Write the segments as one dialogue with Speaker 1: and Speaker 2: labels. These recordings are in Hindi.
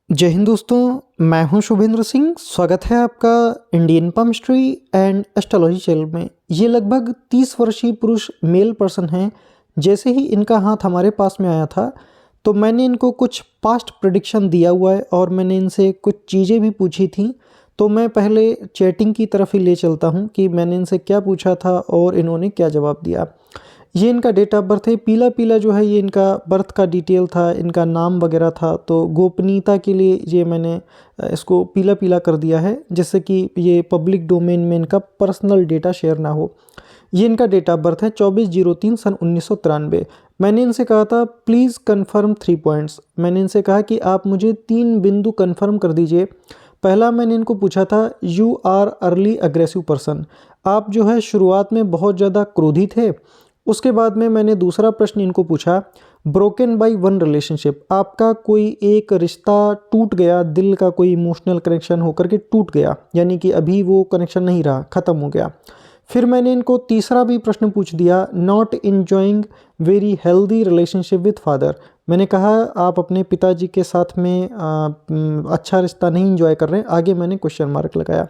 Speaker 1: जय हिंद दोस्तों, मैं हूं शुभेंद्र सिंह। स्वागत है आपका Indian palmistry and astrology channel में। ये लगभग 30 वर्षीय पुरुष मेल पर्सन हैं। जैसे ही इनका हाथ हमारे पास में आया था तो मैंने इनको कुछ पास्ट प्रेडिक्शन दिया हुआ है और मैंने इनसे कुछ चीज़ें भी पूछी थी। तो मैं पहले चैटिंग की तरफ ही ले चलता हूं कि मैंने इनसे क्या पूछा था और इन्होंने क्या जवाब दिया। ये इनका डेट ऑफ बर्थ है। पीला पीला जो है ये इनका बर्थ का डिटेल था, इनका नाम वगैरह था। तो गोपनीयता के लिए ये मैंने इसको पीला पीला कर दिया है, जिससे कि ये पब्लिक डोमेन में इनका पर्सनल डेटा शेयर ना हो। ये इनका डेट ऑफ बर्थ है 24/03 सन 1993। मैंने इनसे कहा था प्लीज़ कन्फर्म 3 पॉइंट्स। मैंने इनसे कहा कि आप मुझे 3 बिंदु कन्फर्म कर दीजिए। पहला मैंने इनको पूछा था you are early aggressive person. आप जो है शुरुआत में बहुत ज़्यादा क्रोधित थे। उसके बाद में मैंने दूसरा प्रश्न इनको पूछा ब्रोकन बाय वन रिलेशनशिप। आपका कोई एक रिश्ता टूट गया, दिल का कोई इमोशनल कनेक्शन होकर के टूट गया, यानी कि अभी वो कनेक्शन नहीं रहा, ख़त्म हो गया। फिर मैंने इनको तीसरा भी प्रश्न पूछ दिया not enjoying very healthy relationship with father. मैंने कहा आप अपने पिताजी के साथ में अच्छा रिश्ता नहीं इंजॉय कर रहे हैं। आगे मैंने क्वेश्चन मार्क लगाया।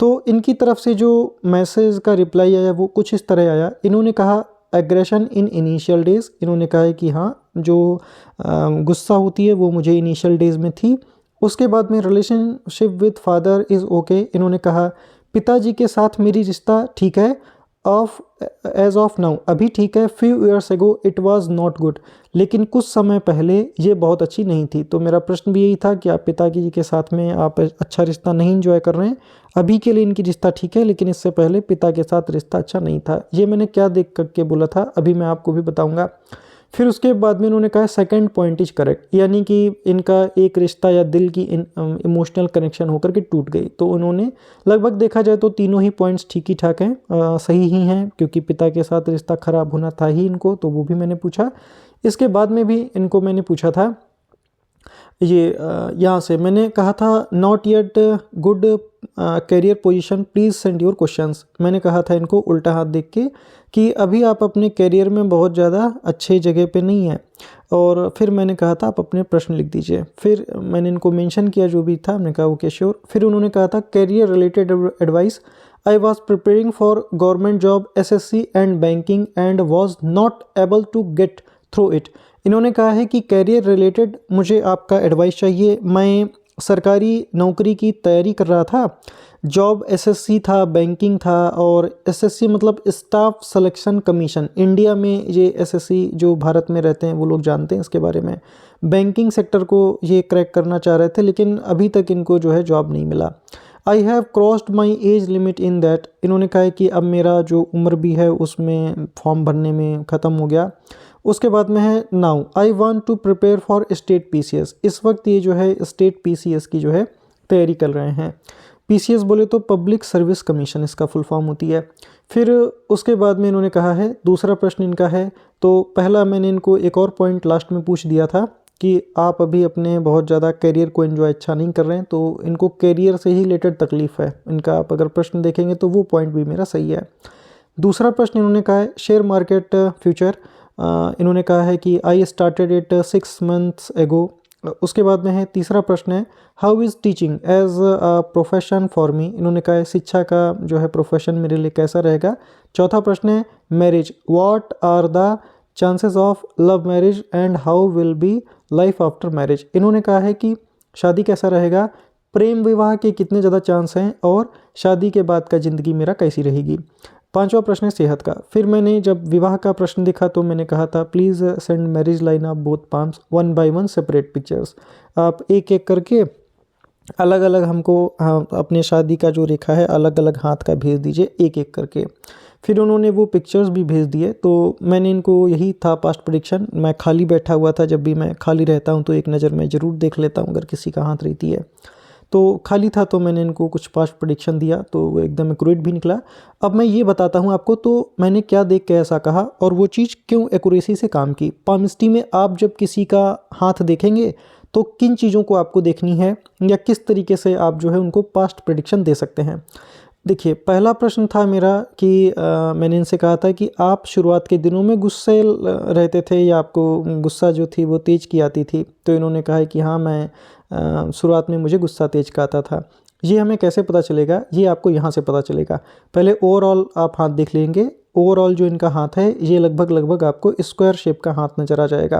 Speaker 1: तो इनकी तरफ से जो मैसेज का रिप्लाई आया वो कुछ इस तरह आया। इन्होंने कहा एग्रेशन इन इनिशियल डेज़। इन्होंने कहा है कि हाँ, जो गुस्सा होती है वो मुझे इनिशियल डेज़ में थी। उसके बाद में relationship with father is okay. इन्होंने कहा पिताजी के साथ मेरी रिश्ता ठीक है, ऑफ एज ऑफ नाउ अभी ठीक है, few years ago it was not good, लेकिन कुछ समय पहले ये बहुत अच्छी नहीं थी। तो मेरा प्रश्न भी यही था कि आप पिताजी के साथ में आप अच्छा रिश्ता नहीं इंजॉय कर रहे हैं। अभी के लिए इनकी रिश्ता ठीक है, लेकिन इससे पहले पिता के साथ रिश्ता अच्छा नहीं था। ये मैंने क्या देख करके बोला था अभी मैं आपको भी बताऊंगा। फिर उसके बाद में इन्होंने कहा सेकंड पॉइंट इज करेक्ट, यानी कि इनका एक रिश्ता या दिल की इमोशनल कनेक्शन होकर के टूट गई। तो उन्होंने लगभग देखा जाए तो तीनों ही पॉइंट्स ठीक ही ठाक हैं, सही ही हैं, क्योंकि पिता के साथ रिश्ता खराब होना था ही इनको, तो वो भी मैंने पूछा। इसके बाद में भी इनको मैंने पूछा था ये यहाँ से मैंने कहा था not yet good career position please send your questions. मैंने कहा था इनको उल्टा हाथ देख के कि अभी आप अपने करियर में बहुत ज़्यादा अच्छे जगह पे नहीं हैं। और फिर मैंने कहा था आप अपने प्रश्न लिख दीजिए। फिर मैंने इनको मेंशन किया जो भी था, मैंने कहा ओके श्योर। फिर उन्होंने कहा था career related advice. I was preparing for government job SSC and banking and was not able to get through it. इन्होंने कहा है कि कैरियर रिलेटेड मुझे आपका एडवाइस चाहिए। मैं सरकारी नौकरी की तैयारी कर रहा था, जॉब एसएससी था, बैंकिंग था, और एसएससी मतलब स्टाफ सिलेक्शन कमीशन। इंडिया में ये एसएससी जो भारत में रहते हैं वो लोग जानते हैं इसके बारे में। बैंकिंग सेक्टर को ये क्रैक करना चाह रहे थे, लेकिन अभी तक इनको जो है जॉब नहीं मिला। I have crossed my age limit in that. इन्होंने कहा है कि अब मेरा जो उम्र भी है उसमें फॉर्म भरने में ख़त्म हो गया। उसके बाद में है now I want to prepare for state PCS. इस वक्त ये जो है स्टेट पीसीएस की जो है तैयारी कर रहे हैं। पीसीएस बोले तो पब्लिक सर्विस कमीशन इसका फुल फॉर्म होती है। फिर उसके बाद में इन्होंने कहा है दूसरा प्रश्न इनका है, तो पहला मैंने इनको एक और पॉइंट लास्ट में पूछ दिया था कि आप अभी अपने बहुत ज़्यादा करियर को एंजॉय अच्छा नहीं कर रहे हैं, तो इनको करियर से ही रिलेटेड तकलीफ़ है इनका। आप अगर प्रश्न देखेंगे तो वो पॉइंट भी मेरा सही है। दूसरा प्रश्न इन्होंने कहा है शेयर मार्केट फ्यूचर। इन्होंने कहा है कि आई स्टार्टेड इट 6 मंथ्स एगो। उसके बाद में है तीसरा प्रश्न है how is teaching as a profession for me. इन्होंने कहा है शिक्षा का जो है प्रोफेशन मेरे लिए कैसा रहेगा। चौथा प्रश्न है marriage, what are the chances of love marriage and how will be life after marriage. इन्होंने कहा है कि शादी कैसा रहेगा, प्रेम विवाह के कितने ज़्यादा चांस हैं, और शादी के बाद का ज़िंदगी मेरा कैसी रहेगी। पांचवा प्रश्न है सेहत का। फिर मैंने जब विवाह का प्रश्न देखा तो मैंने कहा था please send marriage line of both palms one by one separate pictures. आप एक एक करके अलग अलग हमको अपने शादी का जो रेखा है अलग अलग हाथ का भेज दीजिए एक एक करके। फिर उन्होंने वो पिक्चर्स भी भेज दिए। तो मैंने इनको यही था पास्ट प्रेडिक्शन। मैं खाली बैठा हुआ था, जब भी मैं खाली रहता हूँ तो एक नज़र मैं ज़रूर देख लेता हूँ अगर किसी का हाथ रहती है। तो खाली था तो मैंने इनको कुछ पास्ट प्रेडिक्शन दिया, तो वो एकदम एक्यूरेट भी निकला। अब मैं ये बताता हूँ आपको तो मैंने क्या देख के ऐसा कहा और वो चीज़ क्यों एक्यूरेसी से काम की। पामिस्ट्री में आप जब किसी का हाथ देखेंगे तो किन चीज़ों को आपको देखनी है या किस तरीके से आप जो है उनको पास्ट प्रेडिक्शन दे सकते हैं। देखिए, पहला प्रश्न था मेरा कि मैंने इनसे कहा था कि आप शुरुआत के दिनों में गुस्सैल रहते थे या आपको गुस्सा जो थी वो तेज़ की आती थी? तो इन्होंने कहा है कि हाँ, मैं शुरुआत में मुझे गुस्सा तेज़ का आता था। ये हमें कैसे पता चलेगा? ये आपको यहाँ से पता चलेगा। पहले ओवरऑल आप हाथ देख लेंगे। ओवरऑल जो इनका हाथ है, ये लगभग आपको स्क्वायर शेप का हाथ नज़र आ जाएगा।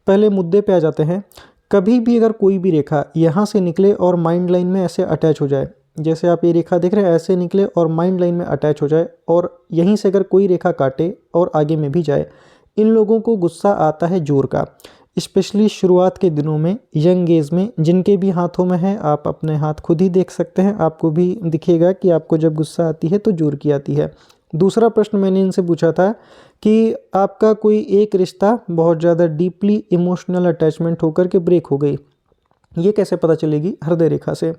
Speaker 1: पहले मुद्दे पे आ जाते हैं। कभी भी अगर कोई भी रेखा यहाँ से निकले और माइंड लाइन में ऐसे अटैच हो जाए, जैसे आप ये रेखा देख रहे हैं, ऐसे निकले और माइंड लाइन में अटैच हो जाए और यहीं से अगर कोई रेखा काटे और आगे में भी जाए, इन लोगों को गुस्सा आता है ज़ोर का। स्पेशली शुरुआत के दिनों में, यंग एज में, जिनके भी हाथों में है, आप अपने हाथ खुद ही देख सकते हैं, आपको भी दिखेगा कि आपको जब गुस्सा आती है तो ज़ोर की आती है। दूसरा प्रश्न मैंने इनसे पूछा था कि आपका कोई एक रिश्ता बहुत ज़्यादा डीपली इमोशनल अटैचमेंट होकर के ब्रेक हो गई, ये कैसे पता चलेगी? हृदय रेखा से।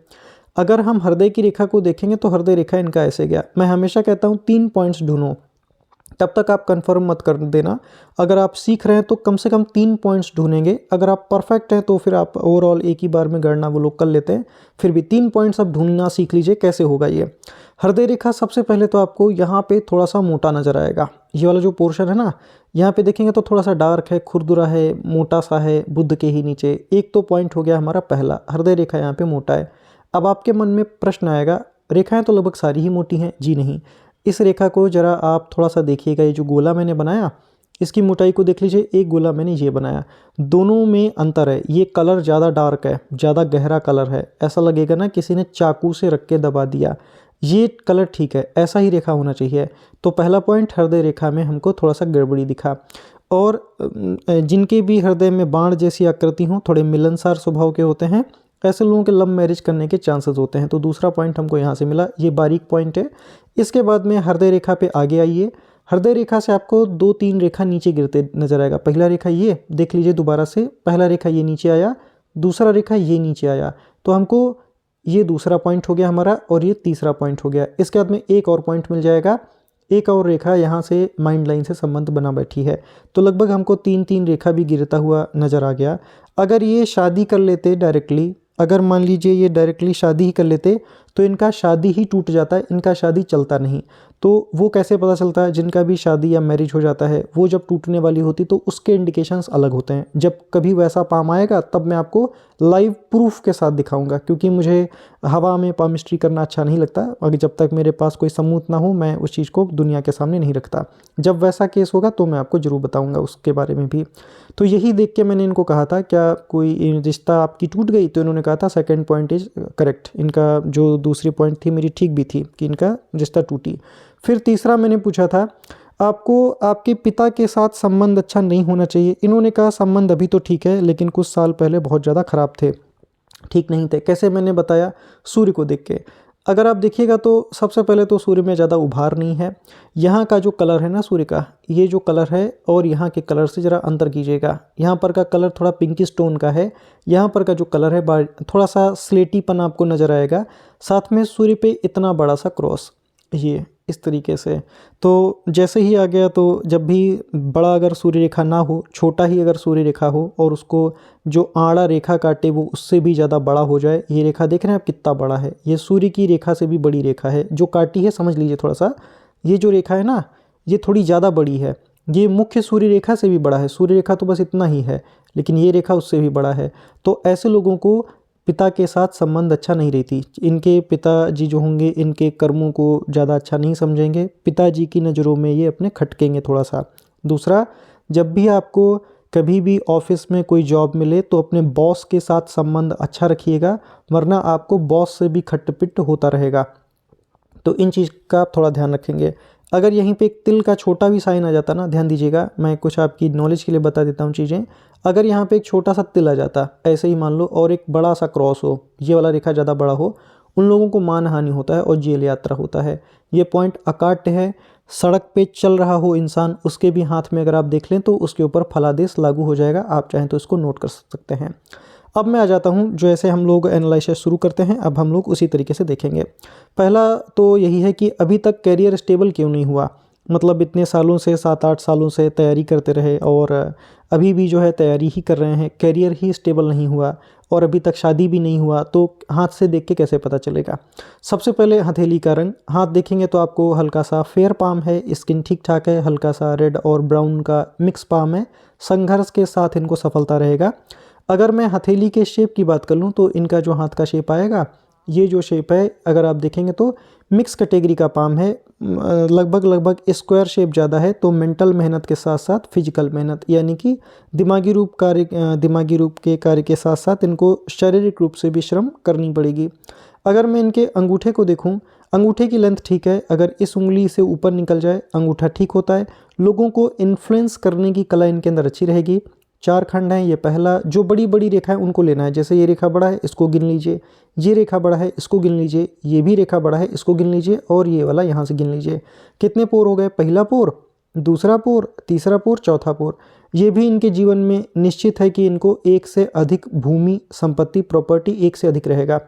Speaker 1: अगर हम हृदय की रेखा को देखेंगे तो हृदय रेखा इनका ऐसे गया। मैं हमेशा कहता हूँ 3 पॉइंट्स ढूंढो, तब तक आप कंफर्म मत कर देना। अगर आप सीख रहे हैं तो कम से कम 3 पॉइंट्स ढूंढेंगे। अगर आप परफेक्ट हैं तो फिर आप ओवरऑल एक ही बार में गणना वो लोग कर लेते हैं। फिर भी 3 पॉइंट्स आप ढूंढना सीख लीजिए कैसे होगा ये। हृदय रेखा सबसे पहले तो आपको यहाँ पे थोड़ा सा मोटा नज़र आएगा। ये वाला जो पोर्शन है ना, यहाँ पे देखेंगे तो थोड़ा सा डार्क है, खुरदुरा है, मोटा सा है, बुद्ध के ही नीचे। एक तो पॉइंट हो गया हमारा पहला, हृदय रेखा यहाँ पे मोटा है। अब आपके मन में प्रश्न आएगा, रेखाएं तो लगभग सारी ही मोटी हैं। जी नहीं, इस रेखा को जरा आप थोड़ा सा देखिएगा। ये जो गोला मैंने बनाया, इसकी मोटाई को देख लीजिए। एक गोला मैंने ये बनाया, दोनों में अंतर है। ये कलर ज़्यादा डार्क है, ज़्यादा गहरा कलर है, ऐसा लगेगा ना किसी ने चाकू से रख के दबा दिया। ये कलर ठीक है, ऐसा ही रेखा होना चाहिए। तो पहला पॉइंट, हृदय रेखा में हमको थोड़ा सा गड़बड़ी दिखा। और जिनके भी हृदय में बाण जैसी आकृति हो, थोड़े मिलनसार स्वभाव के होते हैं, ऐसे लोगों के लव मैरिज करने के चांसेस होते हैं। तो दूसरा पॉइंट हमको यहाँ से मिला, ये बारीक पॉइंट है। इसके बाद में हृदय रेखा पे आगे आइए। हृदय रेखा से आपको 2-3 रेखा नीचे गिरते नजर आएगा। पहला रेखा ये देख लीजिए दोबारा से, पहला रेखा ये नीचे आया, दूसरा रेखा ये नीचे आया। तो हमको ये दूसरा पॉइंट हो गया हमारा और ये तीसरा पॉइंट हो गया। इसके बाद में एक और पॉइंट मिल जाएगा, एक और रेखा यहाँ से माइंड लाइन से संबंध बना बैठी है। तो लगभग हमको 3-3 रेखा भी गिरता हुआ नज़र आ गया। अगर ये शादी कर लेते डायरेक्टली, अगर मान लीजिए ये डायरेक्टली शादी ही कर लेते तो इनका शादी ही टूट जाता है, इनका शादी चलता नहीं। तो वो कैसे पता चलता है? जिनका भी शादी या मैरिज हो जाता है, वो जब टूटने वाली होती तो उसके इंडिकेशंस अलग होते हैं। जब कभी वैसा पाम आएगा तब मैं आपको लाइव प्रूफ के साथ दिखाऊंगा, क्योंकि मुझे हवा में पामिस्ट्री करना अच्छा नहीं लगता। अगर जब तक मेरे पास कोई सबूत ना हो, मैं उस चीज़ को दुनिया के सामने नहीं रखता। जब वैसा केस होगा तो मैं आपको ज़रूर बताऊँगा उसके बारे में भी। तो यही देख के मैंने इनको कहा था, क्या कोई रिश्ता आपकी टूट गई? तो इन्होंने कहा था सेकंड पॉइंट इज करेक्ट। इनका जो दूसरी पॉइंट थी मेरी ठीक भी थी कि इनका रिश्ता टूटी। फिर तीसरा मैंने पूछा था, आपको आपके पिता के साथ संबंध अच्छा नहीं होना चाहिए। इन्होंने कहा संबंध अभी तो ठीक है, लेकिन कुछ साल पहले बहुत ज़्यादा ख़राब थे, ठीक नहीं थे। कैसे? मैंने बताया सूर्य को देख के। अगर आप देखिएगा तो सबसे पहले तो सूर्य में ज़्यादा उभार नहीं है। यहाँ का जो कलर है ना सूर्य का, ये जो कलर है और यहाँ के कलर से ज़रा अंतर कीजिएगा। यहाँ पर का कलर थोड़ा पिंकिश टोन का है, यहाँ पर का जो कलर है थोड़ा सा स्लेटीपन आपको नज़र आएगा। साथ में सूर्य पे इतना बड़ा सा क्रॉस, ये इस तरीके से। तो जैसे ही आ गया, तो जब भी बड़ा अगर सूर्य रेखा ना हो, छोटा ही अगर सूर्य रेखा हो और उसको जो आड़ा रेखा काटे वो उससे भी ज़्यादा बड़ा हो जाए। ये रेखा देख रहे हैं आप कितना बड़ा है, ये सूर्य की रेखा से भी बड़ी रेखा है जो काटी है, समझ लीजिए थोड़ा सा। ये जो रेखा है ना, ये थोड़ी ज़्यादा बड़ी है, ये मुख्य सूर्य रेखा से भी बड़ा है। सूर्य रेखा तो बस इतना ही है, लेकिन ये रेखा उससे भी बड़ा है। तो ऐसे लोगों को पिता के साथ संबंध अच्छा नहीं रहती। इनके पिताजी जो होंगे, इनके कर्मों को ज़्यादा अच्छा नहीं समझेंगे, पिताजी की नज़रों में ये अपने खटकेंगे थोड़ा सा। दूसरा, जब भी आपको कभी भी ऑफिस में कोई जॉब मिले तो अपने बॉस के साथ संबंध अच्छा रखिएगा, वरना आपको बॉस से भी खटपिट होता रहेगा। तो इन चीज़ का आप थोड़ा ध्यान रखेंगे। अगर यहीं पे एक तिल का छोटा भी साइन आ जाता ना, ध्यान दीजिएगा, मैं कुछ आपकी नॉलेज के लिए बता देता हूँ चीज़ें। अगर यहाँ पे एक छोटा सा तिल आ जाता, ऐसे ही मान लो, और एक बड़ा सा क्रॉस हो, ये वाला रेखा ज़्यादा बड़ा हो, उन लोगों को मानहानि होता है और जेल यात्रा होता है। ये पॉइंट अकाट्य है। सड़क पे चल रहा हो इंसान, उसके भी हाथ में अगर आप देख लें तो उसके ऊपर फलादेश लागू हो जाएगा। आप चाहें तो इसको नोट कर सकते हैं। अब मैं आ जाता हूँ, जो ऐसे हम लोग एनालिसिस शुरू करते हैं, अब हम लोग उसी तरीके से देखेंगे। पहला तो यही है कि अभी तक कैरियर स्टेबल क्यों नहीं हुआ। मतलब इतने सालों से, 7-8 सालों से तैयारी करते रहे और अभी भी जो है तैयारी ही कर रहे हैं, कैरियर ही स्टेबल नहीं हुआ। और अभी तक शादी भी नहीं हुआ, तो हाथ से देख के कैसे पता चलेगा। सबसे पहले हथेली का रंग, हाथ देखेंगे तो आपको हल्का सा फेयर पाम है, स्किन ठीक ठाक है, हल्का सा रेड और ब्राउन का मिक्स पाम है, संघर्ष के साथ इनको सफलता रहेगा। अगर मैं हथेली के शेप की बात कर लूँ तो इनका जो हाथ का शेप आएगा, ये जो शेप है अगर आप देखेंगे तो मिक्स कैटेगरी का पाम है, लगभग स्क्वायर शेप ज़्यादा है। तो मेंटल मेहनत के साथ साथ फिजिकल मेहनत, यानी कि दिमागी रूप के कार्य के साथ साथ इनको शारीरिक रूप से भी श्रम करनी पड़ेगी। अगर मैं इनके अंगूठे को देखूं, अंगूठे की लेंथ ठीक है, अगर इस उंगली से ऊपर निकल जाए अंगूठा ठीक होता है। लोगों को इन्फ्लुएंस करने की कला इनके अंदर अच्छी रहेगी। 4 खंड हैं, ये पहला जो बड़ी बड़ी रेखा है उनको लेना है, जैसे ये रेखा बड़ा है इसको गिन लीजिए, ये रेखा बड़ा है इसको गिन लीजिए, ये भी रेखा बड़ा है इसको गिन लीजिए, और ये वाला यहाँ से गिन लीजिए। कितने पोर हो गए, पहला पोर, दूसरा पोर, तीसरा पोर, चौथा पोर। ये भी इनके जीवन में निश्चित है कि इनको एक से अधिक भूमि संपत्ति प्रॉपर्टी एक से अधिक रहेगा।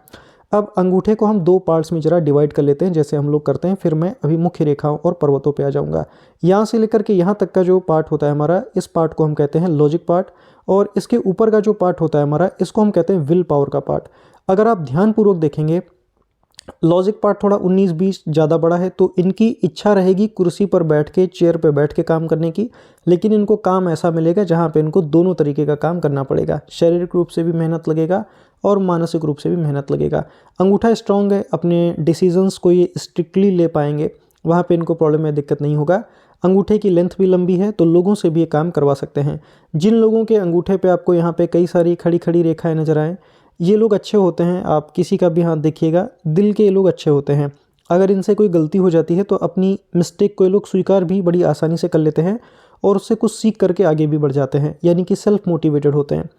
Speaker 1: अब अंगूठे को हम 2 पार्ट्स में जरा डिवाइड कर लेते हैं जैसे हम लोग करते हैं, फिर मैं अभी मुख्य रेखाओं और पर्वतों पे आ जाऊंगा। यहाँ से लेकर के यहाँ तक का जो पार्ट होता है हमारा, इस पार्ट को हम कहते हैं लॉजिक पार्ट, और इसके ऊपर का जो पार्ट होता है हमारा, इसको हम कहते हैं विल पावर का पार्ट। अगर आप ध्यानपूर्वक देखेंगे, लॉजिक पार्ट थोड़ा 19-20 ज़्यादा बड़ा है, तो इनकी इच्छा रहेगी कुर्सी पर बैठ के, चेयर पर बैठ के काम करने की, लेकिन इनको काम ऐसा मिलेगा जहाँ पे इनको दोनों तरीके का काम करना पड़ेगा, शारीरिक रूप से भी मेहनत लगेगा और मानसिक रूप से भी मेहनत लगेगा। अंगूठा स्ट्रांग है, अपने डिसीजंस को ये स्ट्रिक्टली ले पाएंगे, वहाँ पे इनको प्रॉब्लम में दिक्कत नहीं होगा। अंगूठे की लेंथ भी लंबी है, तो लोगों से भी ये काम करवा सकते हैं। जिन लोगों के अंगूठे पे आपको यहाँ पे कई सारी खड़ी खड़ी रेखाएं नजर आएँ, ये लोग अच्छे होते हैं। आप किसी का भी हाथ देखिएगा, दिल के ये लोग अच्छे होते हैं। अगर इनसे कोई गलती हो जाती है तो अपनी मिस्टेक को ये लोग स्वीकार भी बड़ी आसानी से कर लेते हैं और उससे कुछ सीख करके आगे भी बढ़ जाते हैं, यानी कि सेल्फ मोटिवेटेड होते हैं।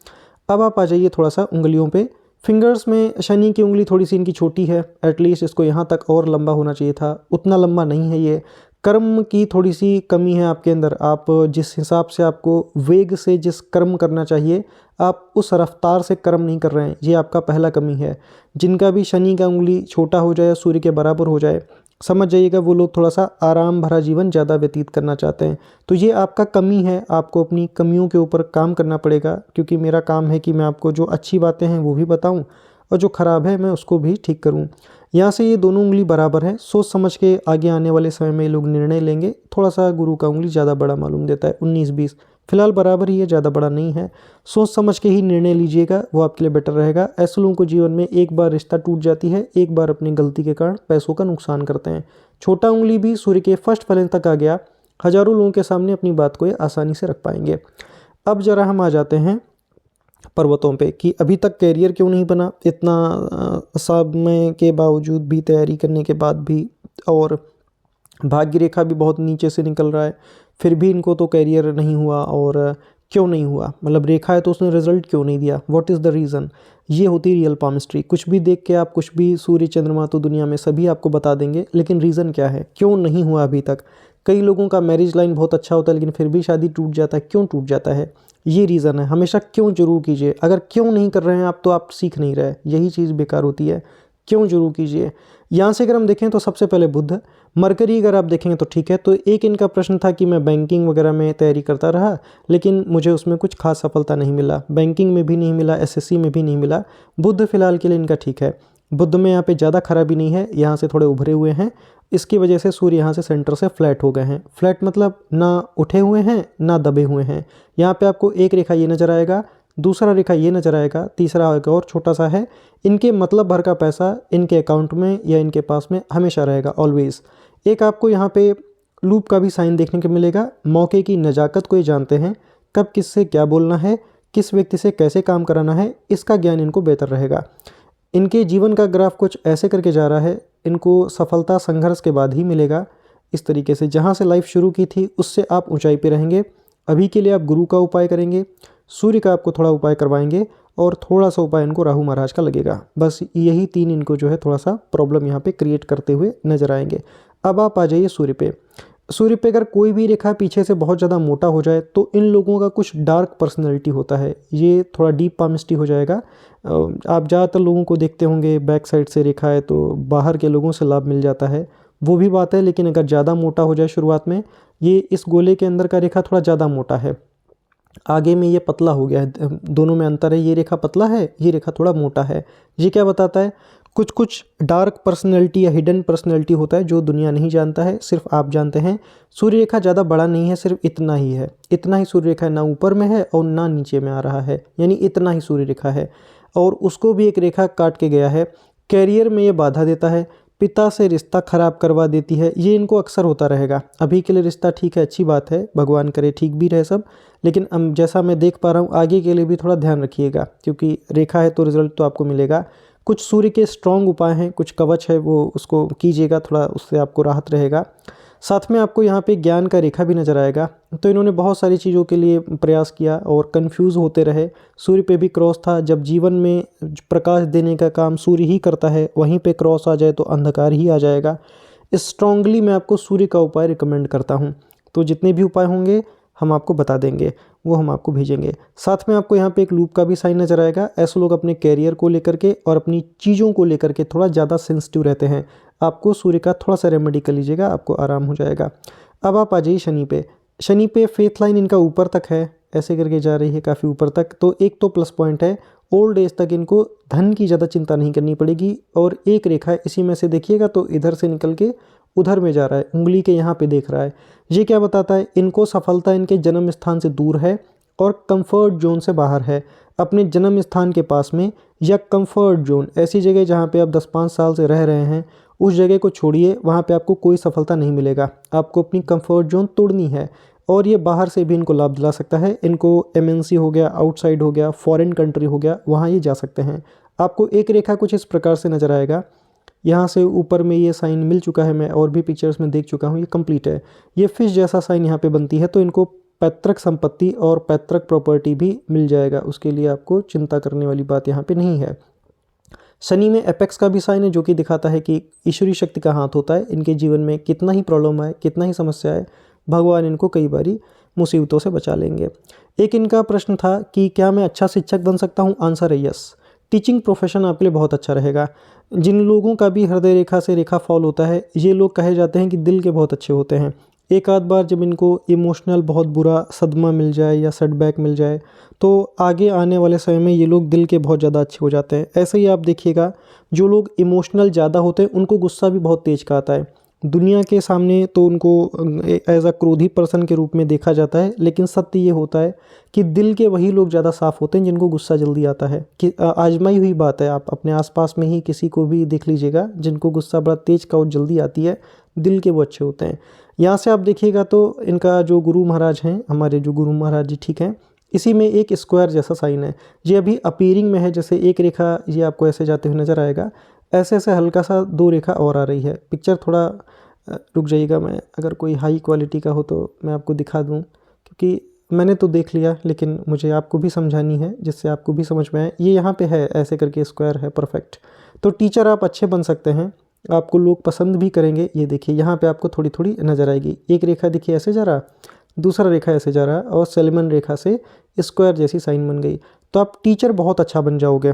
Speaker 1: अब आप आ जाइए थोड़ा सा उंगलियों पे। फिंगर्स में शनि की उंगली थोड़ी सी इनकी छोटी है, एटलीस्ट इसको यहाँ तक और लंबा होना चाहिए था, उतना लंबा नहीं है ये। कर्म की थोड़ी सी कमी है आपके अंदर, आप जिस हिसाब से आपको वेग से जिस कर्म करना चाहिए आप उस रफ्तार से कर्म नहीं कर रहे हैं, ये आपका पहला कमी है। जिनका भी शनि का उंगली छोटा हो जाए, सूर्य के बराबर हो जाए, समझ जाइएगा वो लोग थोड़ा सा आराम भरा जीवन ज़्यादा व्यतीत करना चाहते हैं। तो ये आपका कमी है, आपको अपनी कमियों के ऊपर काम करना पड़ेगा, क्योंकि मेरा काम है कि मैं आपको जो अच्छी बातें हैं वो भी बताऊं और जो ख़राब है मैं उसको भी ठीक करूं। यहाँ से ये दोनों उंगली बराबर है, सोच समझ के आगे आने वाले समय में ये लोग निर्णय लेंगे। थोड़ा सा गुरु का उंगली ज़्यादा बड़ा मालूम देता है, 19-20, फिलहाल बराबर ही है, ज़्यादा बड़ा नहीं है। सोच समझ के ही निर्णय लीजिएगा, वो आपके लिए बेटर रहेगा। ऐसे लोगों को जीवन में एक बार रिश्ता टूट जाती है, एक बार अपनी गलती के कारण पैसों का नुकसान करते हैं। छोटा उंगली भी सूर्य के फर्स्ट फलन तक आ गया, हजारों लोगों के सामने अपनी बात को ये आसानी से रख पाएंगे। अब जरा हम आ जाते हैं पर्वतों पे कि अभी तक कैरियर क्यों नहीं बना, इतना समय के बावजूद भी, तैयारी करने के बाद भी, और भाग्य रेखा भी बहुत नीचे से निकल रहा है, फिर भी इनको तो कैरियर नहीं हुआ। और क्यों नहीं हुआ, मतलब रेखा है तो उसने रिजल्ट क्यों नहीं दिया, व्हाट इज़ द रीज़न। ये होती है रियल पामिस्ट्री। कुछ भी देख के आप, कुछ भी सूर्य चंद्रमा तो दुनिया में सभी आपको बता देंगे, लेकिन रीज़न क्या है, क्यों नहीं हुआ अभी तक। कई लोगों का मैरिज लाइन बहुत अच्छा होता है लेकिन फिर भी शादी टूट जाता है, क्यों टूट जाता है, ये रीज़न है। हमेशा क्यों जरूर कीजिए, अगर क्यों नहीं कर रहे हैं आप तो आप सीख नहीं रहे, यही चीज़ बेकार होती है। क्यों जरूर कीजिए। यहाँ से अगर हम देखें तो सबसे पहले बुध, मरकरी अगर आप देखेंगे तो ठीक है। तो एक इनका प्रश्न था कि मैं बैंकिंग वगैरह में तैयारी करता रहा लेकिन मुझे उसमें कुछ खास सफलता नहीं मिला, बैंकिंग में भी नहीं मिला, एसएससी में भी नहीं मिला। बुध फिलहाल के लिए इनका ठीक है, बुध में यहाँ पे ज़्यादा खराबी नहीं है, यहाँ से थोड़े उभरे हुए हैं। इसकी वजह से सूर्य यहाँ से सेंटर से फ्लैट हो गए हैं। फ्लैट मतलब ना उठे हुए हैं ना दबे हुए हैं। यहाँ पे आपको एक रेखा ये नज़र आएगा, दूसरा रेखा ये नज़र आएगा, तीसरा एक और छोटा सा है। इनके मतलब भर का पैसा इनके अकाउंट में या इनके पास में हमेशा रहेगा, ऑलवेज़। एक आपको यहाँ पे लूप का भी साइन देखने को मिलेगा। मौके की नज़ाकत को ये जानते हैं, कब किससे क्या बोलना है, किस व्यक्ति से कैसे काम कराना है, इसका ज्ञान इनको बेहतर रहेगा। इनके जीवन का ग्राफ कुछ ऐसे करके जा रहा है, इनको सफलता संघर्ष के बाद ही मिलेगा। इस तरीके से जहाँ से लाइफ शुरू की थी उससे आप ऊंचाई पे रहेंगे। अभी के लिए आप गुरु का उपाय करेंगे, सूर्य का आपको थोड़ा उपाय करवाएंगे और थोड़ा सा उपाय इनको राहु महाराज का लगेगा। बस यही 3 इनको जो है थोड़ा सा प्रॉब्लम यहाँ पे क्रिएट करते हुए नजर आएंगे। अब आप आ जाइए सूर्य पे। सूर्य पे अगर कोई भी रेखा पीछे से बहुत ज़्यादा मोटा हो जाए तो इन लोगों का कुछ डार्क पर्सनैलिटी होता है, ये थोड़ा डीप पामिस्ट्री हो जाएगा। आप ज़्यादातर लोगों को देखते होंगे बैक साइड से रेखा है तो बाहर के लोगों से लाभ मिल जाता है, वो भी बात है। लेकिन अगर ज़्यादा मोटा हो जाए शुरुआत में, ये इस गोले के अंदर का रेखा थोड़ा ज़्यादा मोटा है आगे में ये पतला हो गया है, दोनों में अंतर है, ये रेखा पतला है, ये रेखा थोड़ा मोटा है। ये क्या बताता है? कुछ कुछ डार्क पर्सनैलिटी या हिडन पर्सनैलिटी होता है जो दुनिया नहीं जानता है, सिर्फ आप जानते हैं। सूर्य रेखा ज़्यादा बड़ा नहीं है, सिर्फ इतना ही है, इतना ही सूर्य रेखा है, ना ऊपर में है और ना नीचे में आ रहा है, यानी इतना ही सूर्य रेखा है। और उसको भी एक रेखा काट के गया है। कैरियर में ये बाधा देता है, पिता से रिश्ता खराब करवा देती है, ये इनको अक्सर होता रहेगा। अभी के लिए रिश्ता ठीक है, अच्छी बात है, भगवान करे ठीक भी रहे सब, लेकिन जैसा मैं देख पा रहा हूँ आगे के लिए भी थोड़ा ध्यान रखिएगा, क्योंकि रेखा है तो रिजल्ट तो आपको मिलेगा। कुछ सूर्य के स्ट्रॉन्ग उपाय हैं, कुछ कवच है, वो उसको कीजिएगा, थोड़ा उससे आपको राहत रहेगा। साथ में आपको यहाँ पे ज्ञान का रेखा भी नजर आएगा। तो इन्होंने बहुत सारी चीज़ों के लिए प्रयास किया और कंफ्यूज होते रहे। सूर्य पे भी क्रॉस था, जब जीवन में प्रकाश देने का काम सूर्य ही करता है, वहीं पे क्रॉस आ जाए तो अंधकार ही आ जाएगा। स्ट्रांगली मैं आपको सूर्य का उपाय रिकमेंड करता हूँ। तो जितने भी उपाय होंगे हम आपको बता देंगे, वो हम आपको भेजेंगे। साथ में आपको यहाँ पे एक लूप का भी साइन नजर आएगा। ऐसे लोग अपने कैरियर को लेकर के और अपनी चीज़ों को लेकर के थोड़ा ज़्यादा सेंसिटिव रहते हैं। आपको सूर्य का थोड़ा सा रेमेडी कर लीजिएगा, आपको आराम हो जाएगा। अब आप आ जाइए शनि पे। शनि पे फेथ लाइन इनका ऊपर तक है, ऐसे करके जा रही है काफ़ी ऊपर तक, तो एक तो प्लस पॉइंट है। ओल्ड एज तक इनको धन की ज़्यादा चिंता नहीं करनी पड़ेगी। और एक रेखा है इसी में से देखिएगा तो इधर से निकल के उधर में जा रहा है, उंगली के यहाँ पे देख रहा है। ये क्या बताता है? इनको सफलता इनके जन्म स्थान से दूर है और कंफर्ट जोन से बाहर है। अपने जन्म स्थान के पास में या कंफर्ट जोन, ऐसी जगह जहाँ पे आप 10-5 साल से रह रहे हैं, उस जगह को छोड़िए, वहाँ पे आपको कोई सफलता नहीं मिलेगा। आपको अपनी कंफर्ट जोन तोड़नी है। और ये बाहर से भी इनको लाभ दिला सकता है। इनको एमएनसी हो गया, आउटसाइड हो गया, फॉरेन कंट्री हो गया, वहाँ ये जा सकते हैं। आपको एक रेखा कुछ इस प्रकार से नज़र आएगा। यहाँ से ऊपर में ये साइन मिल चुका है, मैं और भी पिक्चर्स में देख चुका हूँ, ये कंप्लीट है। ये फिश जैसा साइन यहाँ पे बनती है, तो इनको पैतृक संपत्ति और पैतृक प्रॉपर्टी भी मिल जाएगा। उसके लिए आपको चिंता करने वाली बात यहाँ पे नहीं है। शनि में एपेक्स का भी साइन है, जो कि दिखाता है कि ईश्वरीय शक्ति का हाथ होता है। इनके जीवन में कितना ही प्रॉब्लम आए, कितना ही समस्या आए, भगवान इनको कई बारी मुसीबतों से बचा लेंगे। एक इनका प्रश्न था कि क्या मैं अच्छा शिक्षक बन सकता हूँ? आंसर है यस। टीचिंग प्रोफेशन आपके लिए बहुत अच्छा रहेगा। जिन लोगों का भी हृदय रेखा से रेखा फॉल होता है, ये लोग कहे जाते हैं कि दिल के बहुत अच्छे होते हैं। एक आध बार जब इनको इमोशनल बहुत बुरा सदमा मिल जाए या सेटबैक मिल जाए, तो आगे आने वाले समय में ये लोग दिल के बहुत ज़्यादा अच्छे हो जाते हैं। ऐसे ही आप देखिएगा, जो लोग इमोशनल ज़्यादा होते हैं उनको गुस्सा भी बहुत तेज का आता है। दुनिया के सामने तो उनको एज अ क्रोधी पर्सन के रूप में देखा जाता है, लेकिन सत्य ये होता है कि दिल के वही लोग ज़्यादा साफ़ होते हैं जिनको गुस्सा जल्दी आता है। कि आजमाई हुई बात है, आप अपने आसपास में ही किसी को भी देख लीजिएगा, जिनको गुस्सा बड़ा तेज का और जल्दी आती है, दिल के वो अच्छे होते हैं। यहाँ से आप देखिएगा तो इनका जो गुरु महाराज हैं, हमारे जो गुरु महाराज जी, ठीक हैं, इसी में एक स्क्वायर जैसा साइन है। ये अभी अपीयरिंग में है, जैसे एक रेखा ये आपको ऐसे जाते हुए नज़र आएगा, ऐसे ऐसे हल्का सा 2 रेखा और आ रही है। पिक्चर थोड़ा रुक जाइएगा, मैं अगर कोई हाई क्वालिटी का हो तो मैं आपको दिखा दूँ, क्योंकि मैंने तो देख लिया, लेकिन मुझे आपको भी समझानी है जिससे आपको भी समझ में आए। ये यहाँ पे है, ऐसे करके स्क्वायर है, परफेक्ट। तो टीचर आप अच्छे बन सकते हैं, आपको लोग पसंद भी करेंगे। ये देखिए यहाँ पे आपको थोड़ी थोड़ी नज़र आएगी। एक रेखा देखिए ऐसे जा रहा, दूसरा रेखा ऐसे जा रहा, और सेलमन रेखा से स्क्वायर जैसी साइन बन गई। तो आप टीचर बहुत अच्छा बन जाओगे,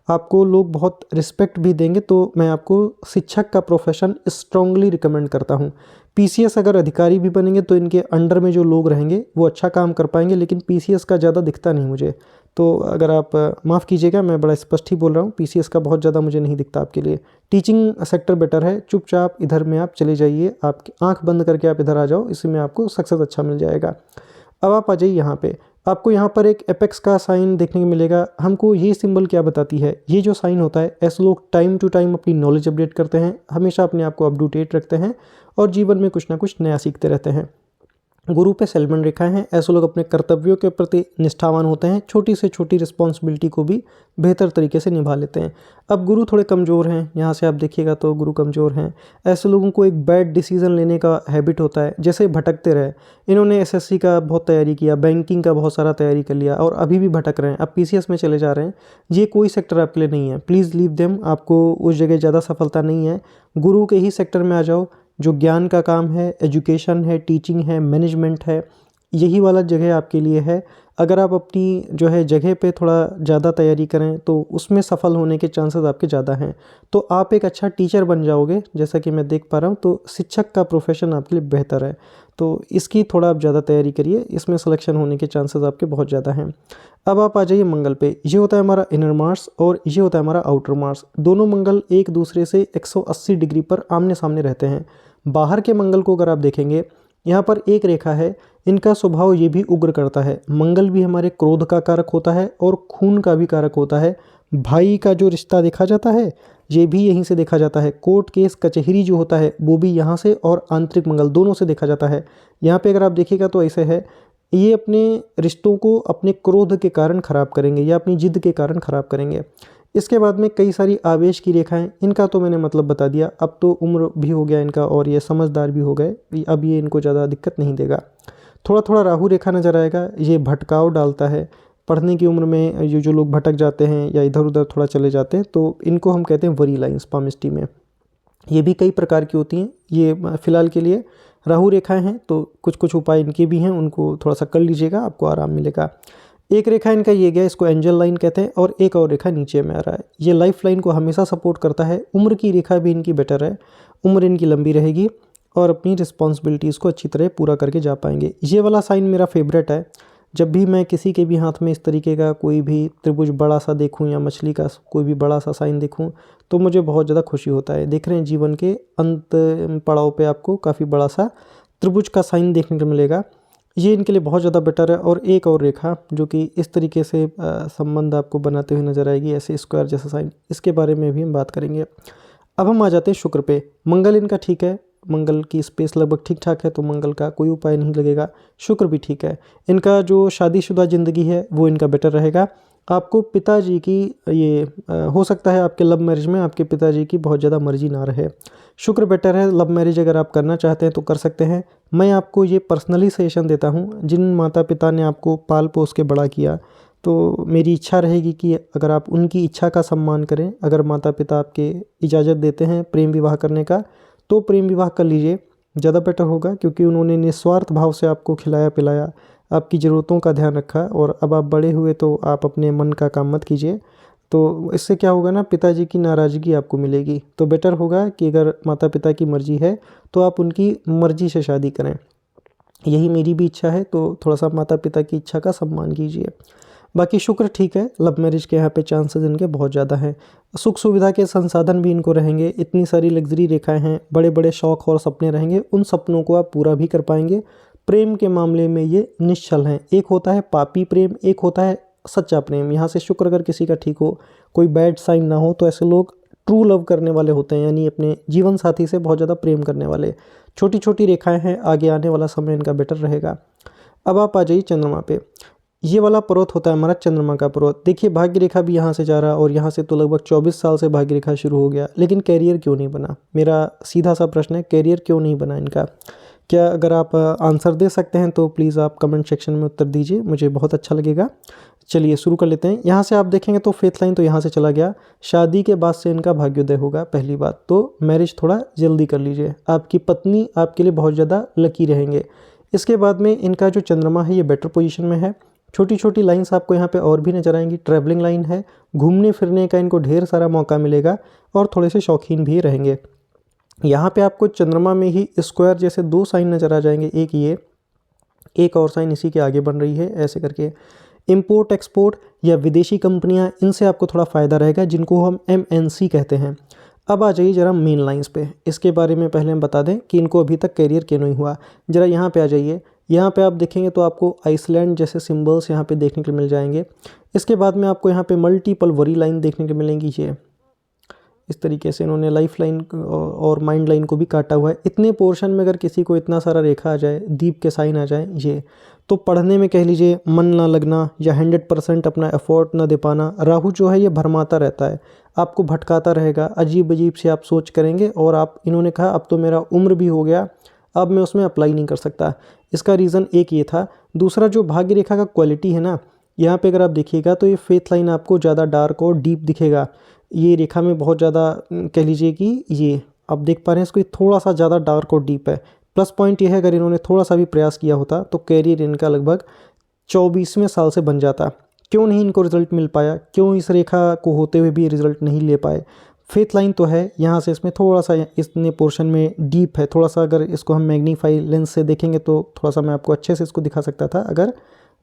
Speaker 1: आपको लोग बहुत रिस्पेक्ट भी देंगे। तो मैं आपको शिक्षक का प्रोफेशन स्ट्रांगली रिकमेंड करता हूँ। पीसीएस अगर अधिकारी भी बनेंगे तो इनके अंडर में जो लोग रहेंगे वो अच्छा काम कर पाएंगे, लेकिन पीसीएस का ज़्यादा दिखता नहीं मुझे। तो अगर आप माफ़ कीजिएगा, मैं बड़ा स्पष्ट ही बोल रहा हूँ, पीसीएस का बहुत ज़्यादा मुझे नहीं दिखता आपके लिए। टीचिंग सेक्टर बेटर है। चुपचाप इधर में आप चले जाइए, आपकी आंख बंद करके आप इधर आ जाओ, इसमें आपको सक्सेस अच्छा मिल जाएगा। अब आप आ जाइए यहाँ पे, आपको यहाँ पर एक एपेक्स का साइन देखने को मिलेगा। हमको ये सिंबल क्या बताती है? ये जो साइन होता है, ऐसे लोग टाइम टू टाइम अपनी नॉलेज अपडेट करते हैं, हमेशा अपने आप को अप टू डेट रखते हैं और जीवन में कुछ ना कुछ नया सीखते रहते हैं। गुरु पे सेलमन रेखाएं हैं, ऐसे लोग अपने कर्तव्यों के प्रति निष्ठावान होते हैं, छोटी से छोटी रिस्पॉन्सिबिलिटी को भी बेहतर तरीके से निभा लेते हैं। अब गुरु थोड़े कमज़ोर हैं, यहाँ से आप देखिएगा तो गुरु कमज़ोर हैं। ऐसे लोगों को एक बैड डिसीजन लेने का हैबिट होता है, जैसे भटकते रहे। इन्होंने एसएससी का बहुत तैयारी किया, बैंकिंग का बहुत सारा तैयारी कर लिया और अभी भी भटक रहे हैं, अब पीसीएस में चले जा रहे हैं। ये कोई सेक्टर आपके लिए नहीं है, प्लीज़ लीव देम। आपको उस जगह ज़्यादा सफलता नहीं है, गुरु के ही सेक्टर में आ जाओ। जो ज्ञान का काम है, एजुकेशन है, टीचिंग है, मैनेजमेंट है, यही वाला जगह आपके लिए है। अगर आप अपनी जो है जगह पे थोड़ा ज़्यादा तैयारी करें तो उसमें सफल होने के चांसेस आपके ज़्यादा हैं। तो आप एक अच्छा टीचर बन जाओगे, जैसा कि मैं देख पा रहा हूँ, तो शिक्षक का प्रोफेशन आपके लिए बेहतर है। तो इसकी थोड़ा आप ज़्यादा तैयारी करिए, इसमें सिलेक्शन होने के चांसेस आपके बहुत ज़्यादा हैं। अब आप आ जाइए मंगल पे। ये होता है हमारा इनर मार्स और ये होता है हमारा आउटर मार्स। दोनों मंगल एक दूसरे से 180 डिग्री पर आमने सामने रहते हैं। बाहर के मंगल को अगर आप देखेंगे, यहाँ पर एक रेखा है, इनका स्वभाव ये भी उग्र करता है। मंगल भी हमारे क्रोध का कारक होता है और खून का भी कारक होता है। भाई का जो रिश्ता देखा जाता है ये भी यहीं से देखा जाता है। कोर्ट केस कचहरी जो होता है वो भी यहाँ से, और आंतरिक मंगल दोनों से देखा जाता है। यहाँ पे अगर आप देखिएगा तो ऐसे है, ये अपने रिश्तों को अपने क्रोध के कारण ख़राब करेंगे या अपनी जिद के कारण ख़राब करेंगे। इसके बाद में कई सारी आवेश की रेखाएं, इनका तो मैंने मतलब बता दिया। अब तो उम्र भी हो गया इनका और ये समझदार भी हो गए, अब ये इनको ज़्यादा दिक्कत नहीं देगा। थोड़ा थोड़ा राहु रेखा नज़र आएगा, ये भटकाव डालता है। पढ़ने की उम्र में ये जो लोग भटक जाते हैं या इधर उधर थोड़ा चले जाते हैं तो इनको हम कहते हैं वरी लाइन्स पामिस्ट्री में। ये भी कई प्रकार की होती हैं। ये फ़िलहाल के लिए राहु रेखाएं हैं, तो कुछ कुछ उपाय इनके भी हैं, उनको थोड़ा सा कर लीजिएगा, आपको आराम मिलेगा। एक रेखा इनका ये गया, इसको एंजल लाइन कहते हैं, और एक और रेखा नीचे में आ रहा है, ये लाइफ लाइन को हमेशा सपोर्ट करता है। उम्र की रेखा भी इनकी बेटर है, उम्र इनकी लंबी रहेगी और अपनी रिस्पॉन्सिबिलिटीज़ को अच्छी तरह पूरा करके जा पाएंगे। ये वाला साइन मेरा फेवरेट है। जब भी मैं किसी के भी हाथ में इस तरीके का कोई भी त्रिभुज बड़ा सा देखूं या मछली का कोई भी बड़ा सा साइन देखूं तो मुझे बहुत ज़्यादा खुशी होता है। देख रहे हैं जीवन के अंत पड़ाव पे आपको काफ़ी बड़ा सा त्रिभुज का साइन देखने को मिलेगा। ये इनके लिए बहुत ज़्यादा बेटर है। और एक और रेखा जो कि इस तरीके से संबंध आपको बनाते हुए नजर आएगी, ऐसे स्क्वायर जैसा साइन, इसके बारे में भी हम बात करेंगे। अब हम आ जाते हैं शुक्र पे। मंगल इनका ठीक है, मंगल की स्पेस लगभग ठीक ठाक है, तो मंगल का कोई उपाय नहीं लगेगा। शुक्र भी ठीक है। इनका जो शादीशुदा ज़िंदगी है वो इनका बेटर रहेगा। आपको पिताजी की ये हो सकता है आपके लव मैरिज में आपके पिताजी की बहुत ज़्यादा मर्जी ना रहे। शुक्र बेटर है, लव मैरिज अगर आप करना चाहते हैं तो कर सकते हैं। मैं आपको ये पर्सनली सजेशन देता हूँ, जिन माता पिता ने आपको पाल पोस के बड़ा किया, तो मेरी इच्छा रहेगी कि अगर आप उनकी इच्छा का सम्मान करें, अगर माता पिता आपके इजाज़त देते हैं प्रेम विवाह करने का, तो प्रेम विवाह कर लीजिए, ज़्यादा बेटर होगा। क्योंकि उन्होंने निस्वार्थ भाव से आपको खिलाया पिलाया, आपकी ज़रूरतों का ध्यान रखा, और अब आप बड़े हुए तो आप अपने मन का काम मत कीजिए। तो इससे क्या होगा ना, पिताजी की नाराज़गी आपको मिलेगी। तो बेटर होगा कि अगर माता पिता की मर्ज़ी है तो आप उनकी मर्ज़ी से शादी करें। यही मेरी भी इच्छा है, तो थोड़ा सा माता पिता की इच्छा का सम्मान कीजिए। बाकी शुक्र ठीक है, लव मैरिज के यहाँ पे चांसेस इनके बहुत ज़्यादा हैं। सुख सुविधा के संसाधन भी इनको रहेंगे, इतनी सारी लग्जरी रेखाएं हैं, बड़े बड़े शौक़ और सपने रहेंगे, उन सपनों को आप पूरा भी कर पाएंगे। प्रेम के मामले में ये निश्चल हैं। एक होता है पापी प्रेम, एक होता है सच्चा प्रेम। यहाँ से शुक्र अगर किसी का ठीक हो, कोई बैड साइन ना हो, तो ऐसे लोग ट्रू लव करने वाले होते हैं, यानी अपने जीवन साथी से बहुत ज़्यादा प्रेम करने वाले। छोटी छोटी रेखाएं हैं, आगे आने वाला समय इनका बेटर रहेगा। अब आप आ जाइए चंद्रमा पे। ये वाला पर्वत होता है हमारा चंद्रमा का पर्वत। देखिए भाग्य रेखा भी यहाँ से जा रहा, और यहाँ से तो लगभग 24 साल से भाग्य रेखा शुरू हो गया, लेकिन कैरियर क्यों नहीं बना? मेरा सीधा सा प्रश्न है, कैरियर क्यों नहीं बना इनका? क्या अगर आप आंसर दे सकते हैं तो प्लीज़ आप कमेंट सेक्शन में उत्तर दीजिए, मुझे बहुत अच्छा लगेगा। चलिए शुरू कर लेते हैं। यहाँ से आप देखेंगे तो फेथ लाइन तो यहाँ से चला गया। शादी के बाद से इनका भाग्योदय होगा। पहली बात तो मैरिज थोड़ा जल्दी कर लीजिए, आपकी पत्नी आपके लिए बहुत ज़्यादा लकी रहेंगे। इसके बाद में इनका जो चंद्रमा है ये बेटर पोजीशन में है। छोटी छोटी लाइंस आपको यहाँ पे और भी नजर आएंगी। ट्रैवलिंग लाइन है, घूमने फिरने का इनको ढेर सारा मौका मिलेगा, और थोड़े से शौकीन भी रहेंगे। यहाँ पे आपको चंद्रमा में ही स्क्वायर जैसे 2 साइन नज़र आ जाएंगे, एक ये, एक और साइन इसी के आगे बन रही है, ऐसे करके। इंपोर्ट एक्सपोर्ट या विदेशी कंपनियाँ, इनसे आपको थोड़ा फ़ायदा रहेगा, जिनको हम MNC कहते हैं। अब आ जाइए ज़रा मेन लाइंस पे। इसके बारे में पहले हम बता दें कि इनको अभी तक कैरियर क्यों नहीं हुआ। ज़रा यहाँ पे आ जाइए। यहाँ पे आप देखेंगे तो आपको आइसलैंड जैसे सिंबल्स यहाँ पे देखने को मिल जाएंगे। इसके बाद में आपको यहाँ पे मल्टीपल वरी लाइन देखने को मिलेंगी। ये इस तरीके से इन्होंने लाइफ लाइन और माइंड लाइन को भी काटा हुआ है। इतने पोर्शन में अगर किसी को इतना सारा रेखा आ जाए, दीप के साइन आ जाए, ये तो पढ़ने में कह लीजिए मन ना लगना, या 100% अपना एफर्ट ना दे पाना। राहु जो है ये भरमाता रहता है, आपको भटकाता रहेगा, अजीब अजीब से आप सोच करेंगे, और आप इन्होंने कहा अब तो मेरा उम्र भी हो गया, अब मैं उसमें अप्लाई नहीं कर सकता। इसका रीज़न एक ये था। दूसरा जो भाग्य रेखा का क्वालिटी है ना, यहाँ पे अगर आप देखिएगा तो ये फेथ लाइन आपको ज़्यादा डार्क और डीप दिखेगा। ये रेखा में बहुत ज़्यादा कह लीजिए कि ये आप देख पा रहे हैं, इसको थोड़ा सा ज़्यादा डार्क और डीप है। प्लस पॉइंट ये है, अगर इन्होंने थोड़ा सा भी प्रयास किया होता तो कैरियर इनका लगभग 24वें साल से बन जाता। क्यों नहीं इनको रिजल्ट मिल पाया, क्यों इस रेखा को होते हुए भी रिजल्ट नहीं ले पाए। फेथ लाइन तो है यहाँ से, इसमें थोड़ा सा इतने पोर्शन में डीप है, थोड़ा सा अगर इसको हम मैग्नीफाई लेंस से देखेंगे तो थोड़ा सा मैं आपको अच्छे से इसको दिखा सकता था अगर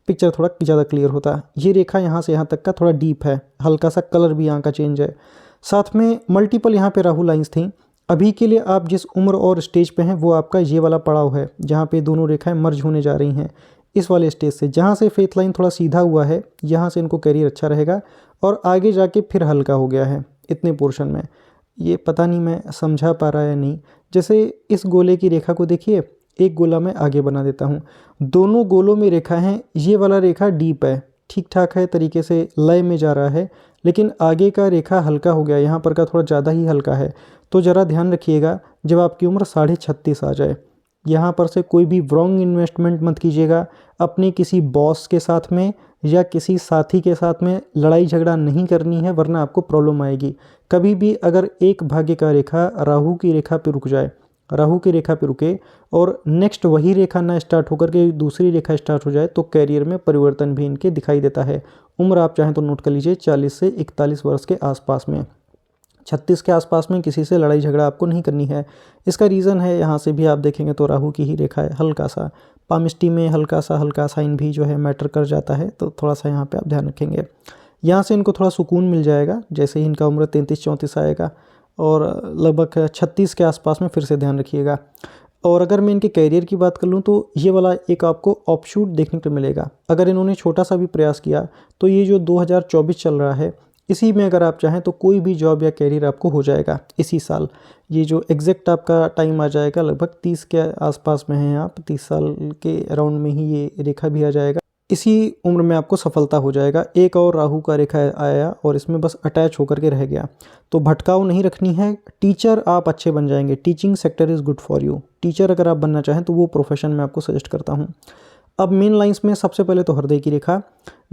Speaker 1: पिक्चर थोड़ा ज़्यादा क्लियर होता। ये रेखा यहाँ से यहाँ तक का थोड़ा डीप है, हल्का सा कलर भी यहाँ का चेंज है। साथ में मल्टीपल यहाँ पे राहु लाइंस थी। अभी के लिए आप जिस उम्र और स्टेज पे हैं वो आपका ये वाला पड़ाव है जहाँ पे दोनों रेखाएं मर्ज होने जा रही हैं। इस वाले स्टेज से जहाँ से फेथ लाइन थोड़ा सीधा हुआ है, यहाँ से इनको करियर अच्छा रहेगा और आगे जाके फिर हल्का हो गया है इतने पोर्शन में। ये पता नहीं मैं समझा पा रहा या नहीं। जैसे इस गोले की रेखा को देखिए, एक गोला मैं आगे बना देता हूँ, दोनों गोलों में रेखा हैं। ये वाला रेखा डीप है, ठीक ठाक है तरीके से लय में जा रहा है, लेकिन आगे का रेखा हल्का हो गया, यहाँ पर का थोड़ा ज़्यादा ही हल्का है। तो ज़रा ध्यान रखिएगा जब आपकी उम्र 36.5 आ जाए, यहाँ पर से कोई भी रॉन्ग इन्वेस्टमेंट मत कीजिएगा। अपने किसी बॉस के साथ में या किसी साथी के साथ में लड़ाई झगड़ा नहीं करनी है, वरना आपको प्रॉब्लम आएगी। कभी भी अगर एक भाग्य का रेखा राहु की रेखा पे रुक जाए, राहु की रेखा पे रुके और नेक्स्ट वही रेखा ना स्टार्ट होकर के दूसरी रेखा स्टार्ट हो जाए, तो कैरियर में परिवर्तन भी इनके दिखाई देता है। उम्र आप चाहें तो नोट कर लीजिए 40 से 41 वर्ष के आसपास में। 36 के आसपास में किसी से लड़ाई झगड़ा आपको नहीं करनी है। इसका रीज़न है, यहाँ से भी आप देखेंगे तो राहु की ही रेखा है, हल्का सा पामिस्ट्री में हल्का सा साइन भी जो है मैटर कर जाता है, तो थोड़ा सा यहाँ पे आप ध्यान रखेंगे। यहाँ से इनको थोड़ा सुकून मिल जाएगा जैसे ही इनका उम्र 33-34 आएगा, और लगभग 36 के आसपास में फिर से ध्यान रखिएगा। और अगर मैं इनके कैरियर की बात कर लूँ तो ये वाला एक आपको ऑफशूट देखने को मिलेगा। अगर इन्होंने छोटा सा भी प्रयास किया तो ये जो 2024 चल रहा है, इसी में अगर आप चाहें तो कोई भी जॉब या कैरियर आपको हो जाएगा इसी साल। ये जो एग्जैक्ट आपका टाइम आ जाएगा लगभग 30 के आसपास में हैं आप, 30 साल के अराउंड में ही ये रेखा भी आ जाएगा। इसी उम्र में आपको सफलता हो जाएगा। एक और राहु का रेखा आया और इसमें बस अटैच होकर के रह गया, तो भटकाव नहीं रखनी है। टीचर आप अच्छे बन जाएंगे, teaching sector is good for you. Teacher अगर आप बनना चाहें तो वो प्रोफेशन मैं आपको सजेस्ट करता हूँ। अब मेन लाइंस में सबसे पहले तो हृदय की रेखा,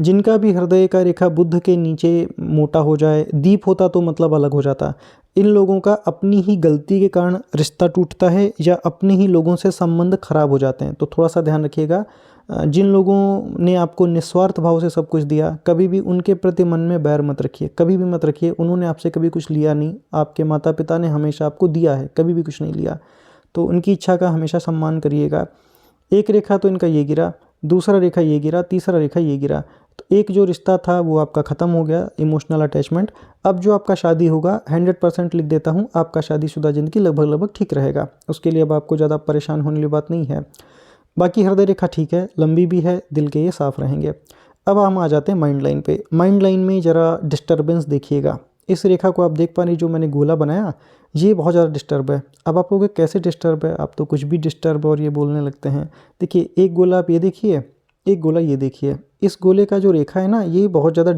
Speaker 1: जिनका भी हृदय का रेखा बुध के नीचे मोटा हो जाए, दीप होता तो मतलब अलग हो जाता। इन लोगों का अपनी ही गलती के कारण रिश्ता टूटता है या अपने ही लोगों से संबंध खराब हो जाते हैं, तो थोड़ा सा ध्यान रखिएगा। जिन लोगों ने आपको निस्वार्थ भाव से सब कुछ दिया, कभी भी उनके प्रति मन में बैर मत रखिए, कभी भी मत रखिए। उन्होंने आपसे कभी कुछ लिया नहीं, आपके माता पिता ने हमेशा आपको दिया है, कभी भी कुछ नहीं लिया, तो उनकी इच्छा का हमेशा सम्मान करिएगा। एक रेखा तो इनका ये गिरा, दूसरा रेखा ये गिरा, तीसरा रेखा ये गिरा, तो एक जो रिश्ता था वो आपका ख़त्म हो गया, इमोशनल अटैचमेंट। अब जो आपका शादी होगा 100% लिख देता हूँ, आपका शादीशुदा ज़िंदगी लगभग ठीक रहेगा। उसके लिए अब आपको ज़्यादा परेशान होने वाली बात नहीं है। बाकी हृदय रेखा ठीक है, लंबी भी है, दिल के ये साफ रहेंगे। अब हम आ जाते हैं माइंड लाइन पे। माइंड लाइन में ज़रा डिस्टर्बेंस देखिएगा। इस रेखा को आप देख पा रहे, जो मैंने गोला बनाया ये बहुत ज़्यादा डिस्टर्ब है। अब आप लोग कैसे डिस्टर्ब है, आप तो कुछ भी डिस्टर्ब और ये बोलने लगते हैं। देखिए, एक गोला आप ये देखिए, एक गोला ये देखिए। इस गोले का जो रेखा है ना, ये बहुत ज़्यादा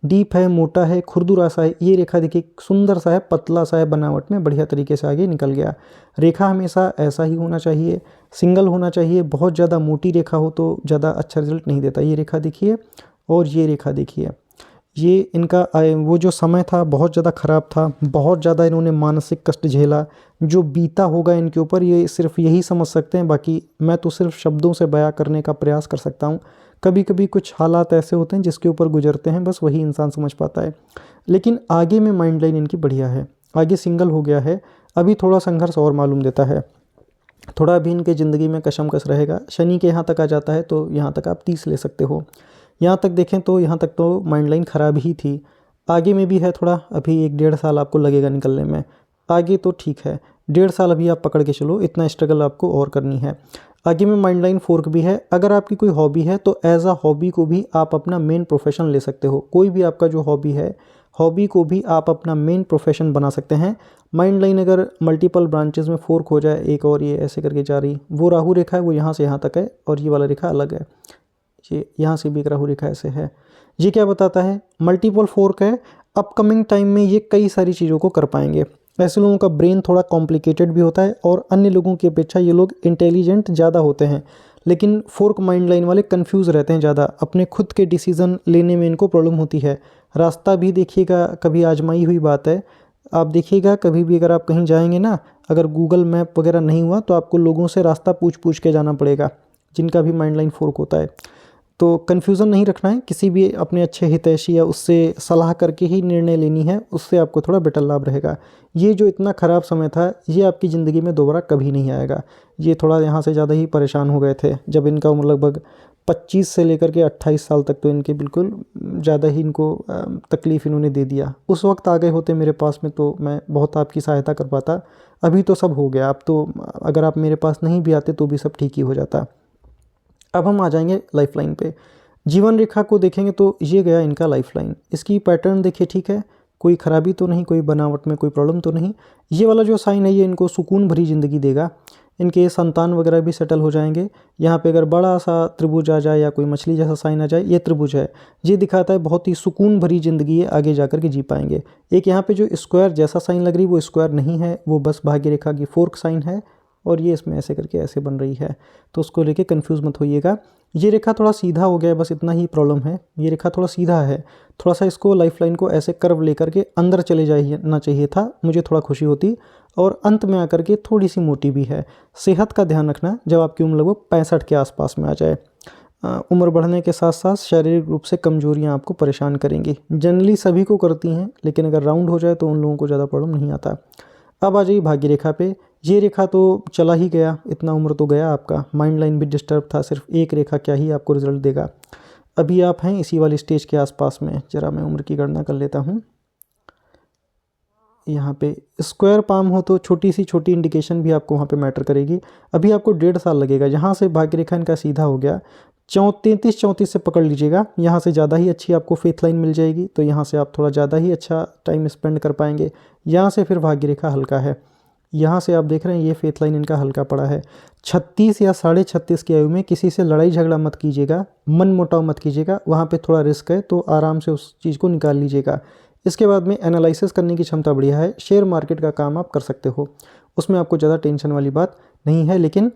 Speaker 1: डीप है, मोटा है, खुरदुरा सा है। ये रेखा देखिए सुंदर सा है, पतला सा है, बनावट में बढ़िया तरीके से आगे निकल गया। रेखा हमेशा ऐसा ही होना चाहिए, सिंगल होना चाहिए। बहुत ज़्यादा मोटी रेखा हो तो ज़्यादा अच्छा रिजल्ट नहीं देता। ये रेखा देखिए और ये रेखा देखिए, ये इनका वो जो समय था बहुत ज़्यादा ख़राब था, बहुत ज़्यादा इन्होंने मानसिक कष्ट झेला। जो बीता होगा इनके ऊपर ये सिर्फ यही समझ सकते हैं, बाकी मैं तो सिर्फ शब्दों से बयां करने का प्रयास कर सकता हूँ। कभी कभी कुछ हालात ऐसे होते हैं जिसके ऊपर गुजरते हैं, बस वही इंसान समझ पाता है। लेकिन आगे में माइंड लाइन इनकी बढ़िया है, आगे सिंगल हो गया है। अभी थोड़ा संघर्ष और मालूम देता है, थोड़ा भी इनके ज़िंदगी में कशमकश रहेगा। शनि के यहाँ तक आ जाता है तो यहाँ तक आप 30 ले सकते हो। यहाँ तक देखें तो यहाँ तक तो माइंड लाइन ख़राब ही थी। आगे में भी है थोड़ा, अभी 1-1.5 साल आपको लगेगा निकलने में। आगे तो ठीक है, 1.5 साल अभी आप पकड़ के चलो, इतना स्ट्रगल आपको और करनी है। आगे में माइंड लाइन फोर्क भी है। अगर आपकी कोई हॉबी है तो एज अ हॉबी को भी आप अपना मेन प्रोफेशन ले सकते हो। कोई भी आपका जो हॉबी है, हॉबी को भी आप अपना मेन प्रोफेशन बना सकते हैं। माइंड लाइन अगर मल्टीपल ब्रांचेस में फोर्क हो जाए, एक और ये ऐसे करके जा रही, वो राहु रेखा है, वो यहाँ से यहाँ तक है और ये वाला रेखा अलग है। ये यहाँ से भी एक राहु रेखा ऐसे है। ये क्या बताता है? मल्टीपल फोर्क है। अपकमिंग टाइम में ये कई सारी चीज़ों को कर पाएंगे। ऐसे लोगों का ब्रेन थोड़ा कॉम्प्लिकेटेड भी होता है और अन्य लोगों की अपेक्षा ये लोग इंटेलिजेंट ज़्यादा होते हैं, लेकिन फोर्क माइंड लाइन वाले कंफ्यूज रहते हैं ज़्यादा। अपने खुद के डिसीज़न लेने में इनको प्रॉब्लम होती है। रास्ता भी देखिएगा, कभी आजमाई हुई बात है, आप देखिएगा कभी भी अगर आप कहीं जाएंगे ना, अगर गूगल मैप वगैरह नहीं हुआ तो आपको लोगों से रास्ता पूछ पूछ के जाना पड़ेगा, जिनका भी माइंड लाइन फोर्क होता है। तो कन्फ्यूज़न नहीं रखना है, किसी भी अपने अच्छे हितैषी या उससे सलाह करके ही निर्णय लेनी है, उससे आपको थोड़ा बेटर लाभ रहेगा। ये जो इतना ख़राब समय था, ये आपकी ज़िंदगी में दोबारा कभी नहीं आएगा। ये थोड़ा यहाँ से ज़्यादा ही परेशान हो गए थे, जब इनका उम्र लगभग 25 से लेकर के 28 साल तक, तो इनके बिल्कुल ज़्यादा ही इनको तकलीफ़ इन्होंने दे दिया। उस वक्त आ गए होते मेरे पास में तो मैं बहुत आपकी सहायता कर पाता। अभी तो सब हो गया, अब तो अगर आप मेरे पास नहीं भी आते तो भी सब ठीक ही हो जाता। अब हम आ जाएंगे लाइफलाइन पे। जीवन रेखा को देखेंगे तो ये गया इनका लाइफलाइन। इसकी पैटर्न देखिए, ठीक है, कोई खराबी तो नहीं, कोई बनावट में कोई प्रॉब्लम तो नहीं। ये वाला जो साइन है ये इनको सुकून भरी ज़िंदगी देगा। इनके संतान वगैरह भी सेटल हो जाएंगे। यहाँ पे अगर बड़ा सा त्रिभुज आ जाए या कोई मछली जैसा साइन आ जाए, ये त्रिभुज है, ये दिखाता है बहुत ही सुकून भरी ज़िंदगी है, आगे जाकर के जी पाएंगे। एक यहाँ पे जो स्क्वायर जैसा साइन लग रही है वो स्क्वायर नहीं है, वो बस भाग्य रेखा की फोर्क साइन है, और ये इसमें ऐसे करके ऐसे बन रही है, तो उसको लेके कंफ्यूज मत होइएगा। ये रेखा थोड़ा सीधा हो गया है, बस इतना ही प्रॉब्लम है। ये रेखा थोड़ा सीधा है, थोड़ा सा इसको लाइफलाइन को ऐसे कर्व लेकर के अंदर चले जाना चाहिए था, मुझे थोड़ा खुशी होती। और अंत में आकर के थोड़ी सी मोटी भी है। सेहत का ध्यान रखना जब आपकी उम्र लगभग 65 के आसपास में आ जाए। उम्र बढ़ने के साथ साथ शारीरिक रूप से कमजोरियां आपको परेशान करेंगी, जनरली सभी को करती हैं, लेकिन अगर राउंड हो जाए तो उन लोगों को ज़्यादा प्रॉब्लम नहीं आता। अब आ जाइए भाग्य रेखा पे। ये रेखा तो चला ही गया, इतना उम्र तो गया आपका, माइंड लाइन भी डिस्टर्ब था, सिर्फ एक रेखा क्या ही आपको रिजल्ट देगा। अभी आप हैं इसी वाली स्टेज के आसपास में। जरा मैं उम्र की गणना कर लेता हूँ। यहाँ पे स्क्वायर पाम हो तो छोटी सी छोटी इंडिकेशन भी आपको वहाँ पे मैटर करेगी। अभी आपको 1.5 साल लगेगा। यहाँ से भाग्य रेखा इनका सीधा हो गया, 33-34 से पकड़ लीजिएगा, यहाँ से ज़्यादा ही अच्छी आपको फेथ लाइन मिल जाएगी, तो यहाँ से आप थोड़ा ज़्यादा ही अच्छा टाइम स्पेंड कर पाएंगे। यहाँ से फिर भाग्य रेखा हल्का है, यहाँ से आप देख रहे हैं ये फेथ लाइन इनका हल्का पड़ा है। 36 या 36.5 की आयु में किसी से लड़ाई झगड़ा मत कीजिएगा, मन मुटाव मत कीजिएगा, वहाँ पे थोड़ा रिस्क है, तो आराम से उस चीज़ को निकाल लीजिएगा। इसके बाद में एनालिसिस करने की क्षमता बढ़िया है, शेयर मार्केट का काम आप कर सकते हो, उसमें आपको ज़्यादा टेंशन वाली बात नहीं है, लेकिन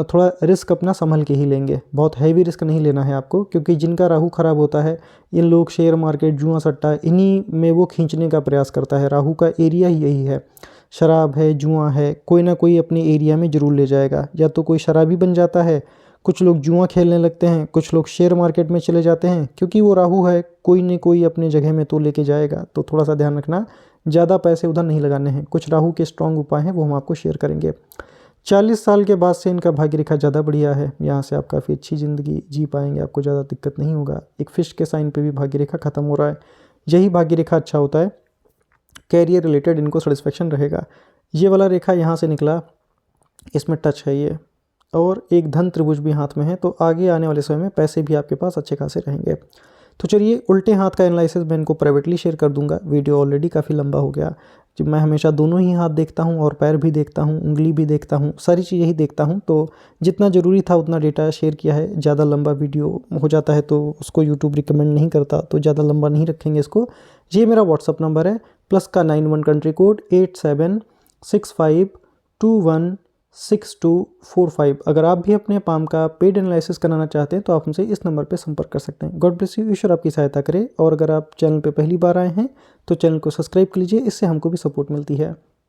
Speaker 1: थोड़ा रिस्क अपना संभल के ही लेंगे, बहुत हैवी रिस्क नहीं लेना है आपको, क्योंकि जिनका राहु खराब होता है, इन लोग शेयर मार्केट, जुआ सट्टा, इन्हीं में वो खींचने का प्रयास करता है। राहु का एरिया ही यही है, शराब है, जुआ है, कोई ना कोई अपने एरिया में ज़रूर ले जाएगा। या तो कोई शराबी बन जाता है, कुछ लोग जुआ खेलने लगते हैं, कुछ लोग शेयर मार्केट में चले जाते हैं, क्योंकि वो राहु है, कोई न कोई अपने जगह में तो लेके जाएगा। तो थोड़ा सा ध्यान रखना, ज़्यादा पैसे उधर नहीं लगाने हैं। कुछ राहु के स्ट्रॉन्ग उपाय हैं, वो हम आपको शेयर करेंगे। 40 साल के बाद से इनका भाग्य रेखा ज़्यादा बढ़िया है, यहाँ से आप काफ़ी अच्छी ज़िंदगी जी पाएंगे, आपको ज़्यादा दिक्कत नहीं होगा। एक फिश के साइन पे भी भाग्य रेखा ख़त्म हो रहा है, यही भाग्य रेखा अच्छा होता है, कैरियर रिलेटेड इनको सेटिस्फेक्शन रहेगा। ये वाला रेखा यहाँ से निकला, इसमें टच है ये, और एक धन त्रिभुज भी हाथ में है, तो आगे आने वाले समय में पैसे भी आपके पास अच्छे खासे रहेंगे। तो चलिए उल्टे हाथ का एनालिसिस मैं इनको प्राइवेटली शेयर कर दूंगा, वीडियो ऑलरेडी काफ़ी लंबा हो गया। जब मैं हमेशा दोनों ही हाथ देखता हूं और पैर भी देखता हूं, उंगली भी देखता हूं, सारी चीज़ें ही देखता हूं, तो जितना ज़रूरी था उतना डेटा शेयर किया है। ज़्यादा लंबा वीडियो हो जाता है तो उसको यूट्यूब रिकमेंड नहीं करता, तो ज़्यादा लंबा नहीं रखेंगे इसको। ये मेरा व्हाट्सअप नंबर है, प्लस का 91 कंट्री कोड 8765216245। अगर आप भी अपने पाम का पेड एनालिसिस कराना चाहते हैं तो आप हमसे इस नंबर पर संपर्क कर सकते हैं। गॉड ब्लेस यू, ईश्वर आपकी सहायता करे। और अगर आप चैनल पे पहली बार आए हैं तो चैनल को सब्सक्राइब कर लीजिए, इससे हमको भी सपोर्ट मिलती है।